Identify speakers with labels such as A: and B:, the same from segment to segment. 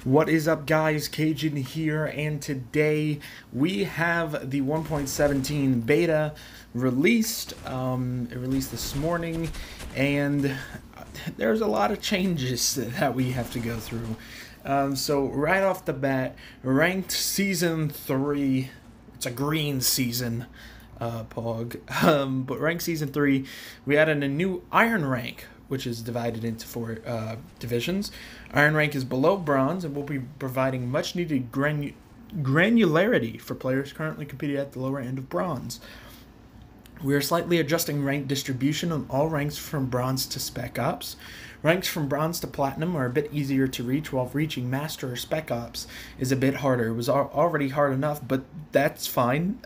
A: What is up, guys? Cajun here, and today we have the 1.17 beta released. It released this morning, and there's a lot of changes that we have to go through. So right off the bat, ranked season 3. It's a green season, Pog. But ranked season 3, we added a new iron rank, which is divided into 4 divisions. Iron rank is below bronze and will be providing much needed granularity for players currently competing at the lower end of bronze. We are slightly adjusting rank distribution on all ranks from bronze to spec ops. Ranks from bronze to platinum are a bit easier to reach, while reaching master or spec ops is a bit harder. It was already hard enough, but that's fine.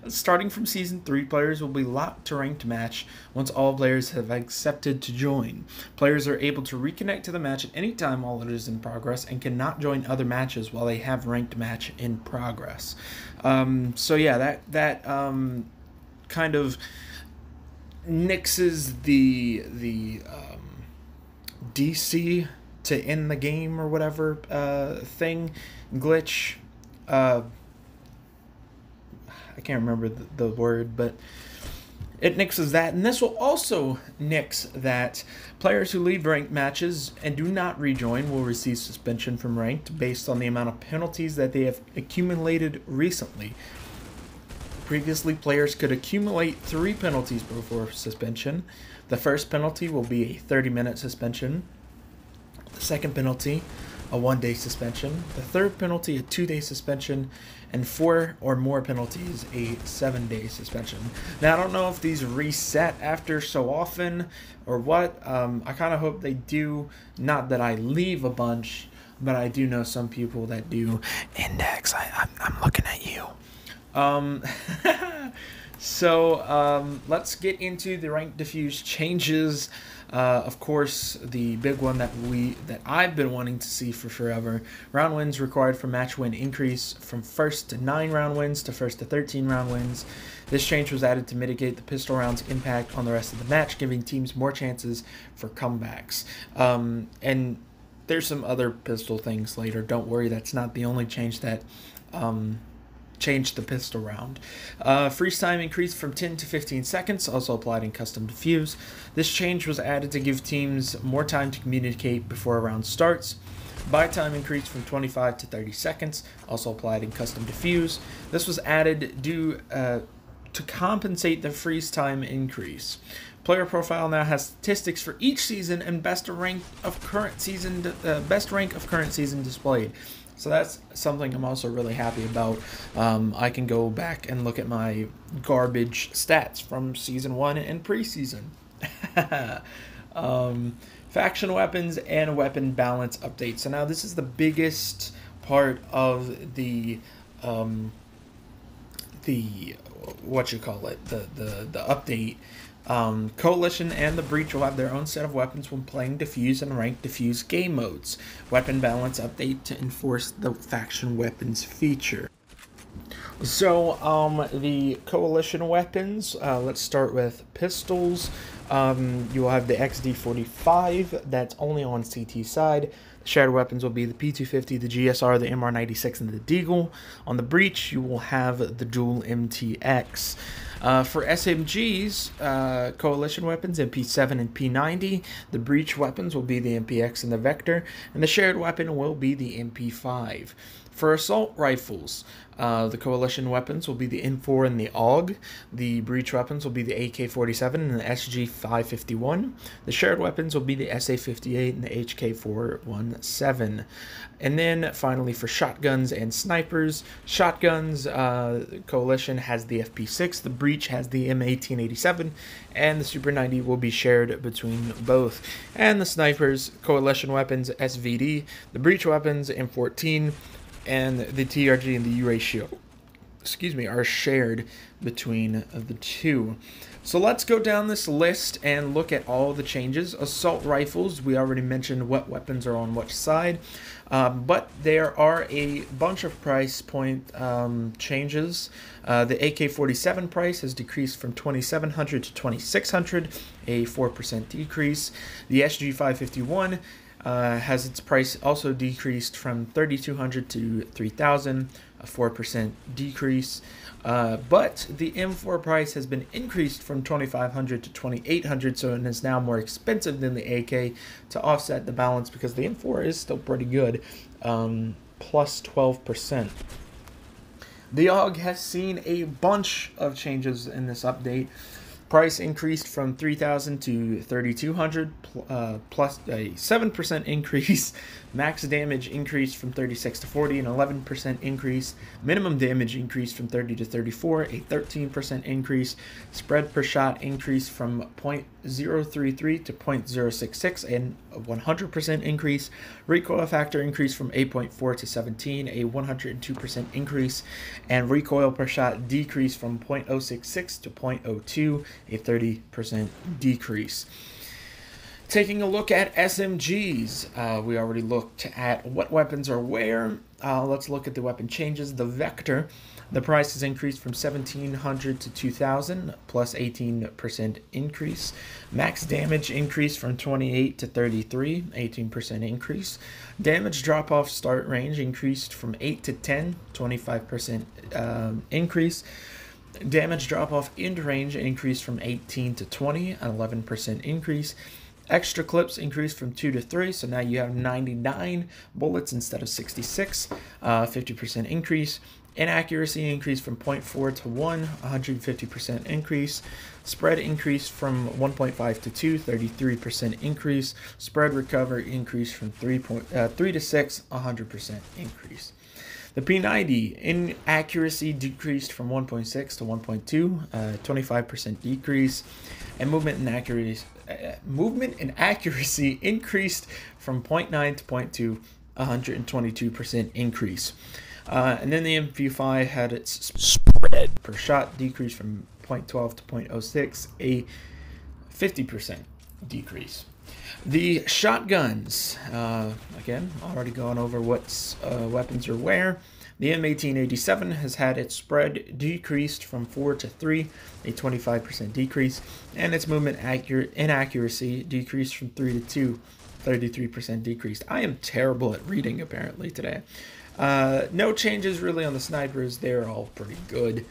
A: Starting from Season 3, players will be locked to ranked match once all players have accepted to join. Players are able to reconnect to the match at any time while it is in progress and cannot join other matches while they have ranked match in progress. So yeah, that kind of nixes the DC to end the game or whatever glitch. I can't remember the word, but it nixes that. And this will also nix that players who leave ranked matches and do not rejoin will receive suspension from ranked based on the amount of penalties that they have accumulated recently. Previously, players could accumulate 3 penalties before suspension. The first penalty will be a 30-minute suspension. The second penalty, a 1-day suspension. The third penalty, a 2-day suspension. And 4 or more penalties, a 7-day suspension. Now, I don't know if these reset after so often or what. I kind of hope they do. Not that I leave a bunch, but I do know some people that do. Index, I'm looking at you. So let's get into the rank diffuse changes. Of course, the big one that I've been wanting to see for forever: round wins required for match win increase from first to 9 round wins to first to 13 round wins. This change was added to mitigate the pistol round's impact on the rest of the match, giving teams more chances for comebacks. And there's some other pistol things later. Don't worry, that's not the only change that changed the pistol round. Freeze time increased from 10 to 15 seconds, also applied in custom Defuse. This change was added to give teams more time to communicate before a round starts. Buy time increased from 25 to 30 seconds, also applied in custom Defuse. This was added due to compensate the freeze time increase. Player profile now has statistics for each season and best rank of current season displayed. So that's something I'm also really happy about. I can go back and look at my garbage stats from Season 1 and preseason. Faction weapons and weapon balance updates. So now this is the biggest part of the update. Coalition and the Breach will have their own set of weapons when playing Defuse and ranked Defuse game modes. Weapon balance update to enforce the faction weapons feature. So, the Coalition weapons, let's start with pistols. You will have the XD45, that's only on CT side. The shared weapons will be the P250, the GSR, the MR96, and the Deagle. On the Breach, you will have the dual MTX. For SMGs, Coalition weapons, MP7 and P90. The Breach weapons will be the MPX and the Vector, and the shared weapon will be the MP5. For assault rifles, the Coalition weapons will be the M4 and the AUG. The Breach weapons will be the AK-47 and the SG-551. The shared weapons will be the SA-58 and the HK-417. And then finally for shotguns and snipers, shotguns, Coalition has the FP6, the Breach has the M1887, and the Super 90 will be shared between both. And the snipers, Coalition weapons, SVD, the Breach weapons, M14, and the TRG and the U ratio, are shared between the two. So let's go down this list and look at all the changes. Assault rifles, we already mentioned what weapons are on which side, but there are a bunch of price point changes. The AK-47 price has decreased from $2,700 to $2,600, a 4% decrease. The SG-551 has its price also decreased from 3,200 to 3,000, a 4% decrease. But the M4 price has been increased from 2,500 to 2,800, so it is now more expensive than the AK to offset the balance, because the M4 is still pretty good, plus 12%. The AUG has seen a bunch of changes in this update. Price increased from 3,000 to 3,200, plus a 7% increase. Max damage increased from 36 to 40, an 11% increase. Minimum damage increased from 30 to 34, a 13% increase. Spread per shot increased from 0.033 to 0.066, and a 100% increase. Recoil factor increased from 8.4 to 17, a 102% increase. And recoil per shot decreased from 0.066 to 0.02, a 30% decrease. Taking a look at SMGs, we already looked at what weapons are where. Let's look at the weapon changes. The Vector, the price is increased from 1,700 to 2,000, plus 18% increase. Max damage increased from 28 to 33, 18% increase. Damage drop-off start range increased from 8 to 10, 25% increase. Damage drop-off end range increased from 18 to 20, an 11% increase. Extra clips increased from 2 to 3, so now you have 99 bullets instead of 66, 50% increase. Inaccuracy increased from 0.4 to 1, 150% increase. Spread increased from 1.5 to 2, 33% increase. Spread recover increased from 3 to 6, 100% increase. The P90 inaccuracy decreased from 1.6 to 1.2, 25% decrease, and movement and accuracy increased from 0.9 to 0.2, 122% increase. And then the MP5 had its spread per shot decrease from 0.12 to 0.06, a 50% decrease. The shotguns, again, already gone over what weapons are where. The M1887 has had its spread decreased from 4 to 3, a 25% decrease, and its movement inaccuracy decreased from 3 to 2, 33% decreased. I am terrible at reading, apparently, today. No changes really on the snipers. They're all pretty good.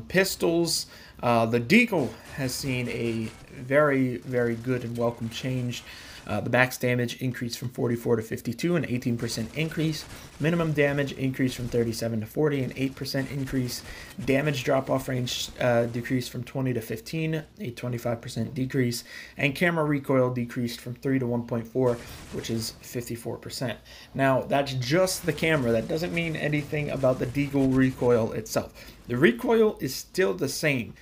A: Pistols, the Deagle has seen a very, very good and welcome change. The max damage increased from 44 to 52, an 18% increase. Minimum damage increased from 37 to 40, an 8% increase. Damage drop-off range decreased from 20 to 15, a 25% decrease. And camera recoil decreased from 3 to 1.4, which is 54%. Now, that's just the camera. That doesn't mean anything about the Deagle recoil itself. The recoil is still the same.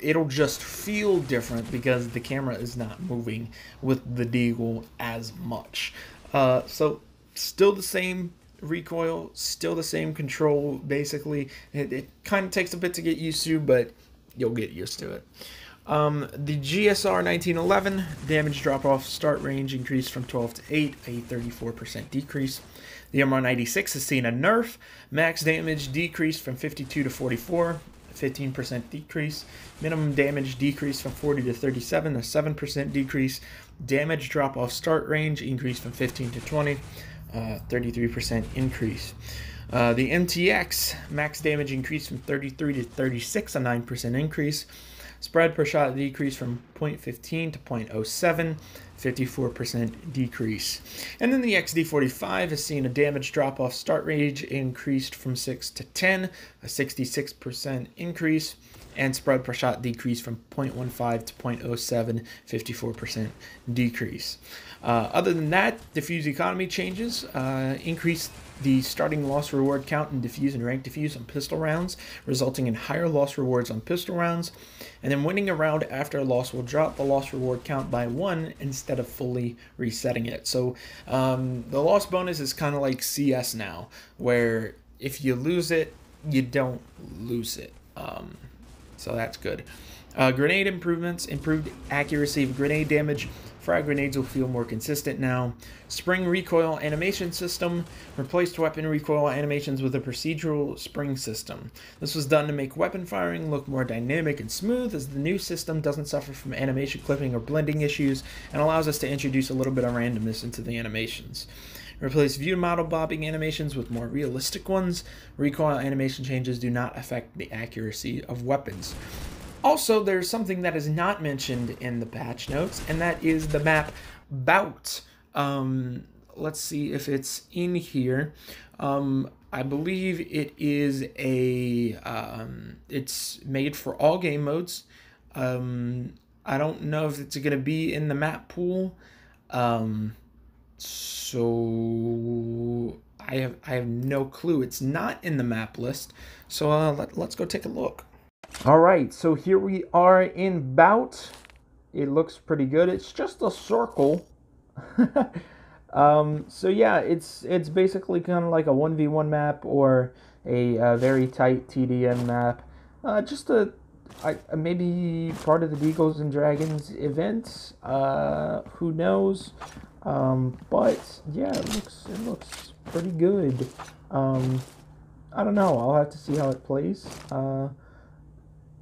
A: It'll just feel different because the camera is not moving with the Deagle as much. So still the same recoil, still the same control, basically. It kind of takes a bit to get used to, but you'll get used to it. The GSR 1911 damage drop-off start range increased from 12 to 8, a 34% decrease. The MR96 has seen a nerf. Max damage decreased from 52 to 44, 15% decrease. Minimum damage decreased from 40 to 37, a 7% decrease. Damage drop-off start range increased from 15 to 20, 33% increase. The MTX max damage increased from 33 to 36, a 9% increase. Spread per shot decreased from 0.15 to 0.07, 54% decrease. And then the XD45 has seen a damage drop-off start range increased from 6 to 10, a 66% increase. And spread per shot decreased from 0.15 to 0.07, 54% decrease. Other than that, Defuse economy changes increased the starting loss reward count in Defuse and Rank Defuse on pistol rounds, resulting in higher loss rewards on pistol rounds. And then winning a round after a loss will drop the loss reward count by 1 instead of fully resetting it. So the loss bonus is kind of like CS now, where if you lose it, you don't lose it. So that's good. Grenade improvements, improved accuracy of grenade damage, Frag grenades will feel more consistent now. Spring recoil animation system replaced weapon recoil animations with a procedural spring system. This was done to make weapon firing look more dynamic and smooth, as the new system doesn't suffer from animation clipping or blending issues and allows us to introduce a little bit of randomness into the animations. Replace view model bobbing animations with more realistic ones. Recoil animation changes do not affect the accuracy of weapons. Also, there's something that is not mentioned in the patch notes, and that is the map Bout. Let's see if it's in here. I believe it is it's made for all game modes. I don't know if it's going to be in the map pool. So I have no clue. It's not in the map list. So let's go take a look. All right, so here we are in Bout. It looks pretty good. It's just a circle. So yeah, it's basically kind of like a 1v1 map or a very tight TDM map. Just maybe part of the Deagles and Dragons event. Who knows? But yeah, it looks pretty good. I don't know. I'll have to see how it plays.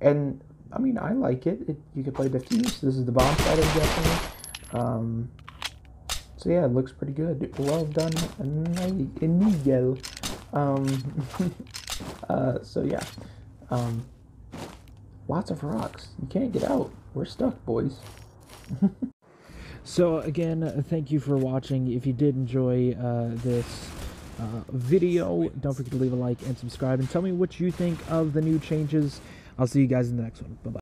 A: And I mean, I like it. You can play Defuse. This is the bomb side, I'm guessing. So yeah, it looks pretty good. Well done, Deagle. So yeah. Lots of rocks. You can't get out. We're stuck, boys. So again, thank you for watching. If you did enjoy this video, don't forget to leave a like and subscribe, and tell me what you think of the new changes. I'll see you guys in the next one. Bye-bye.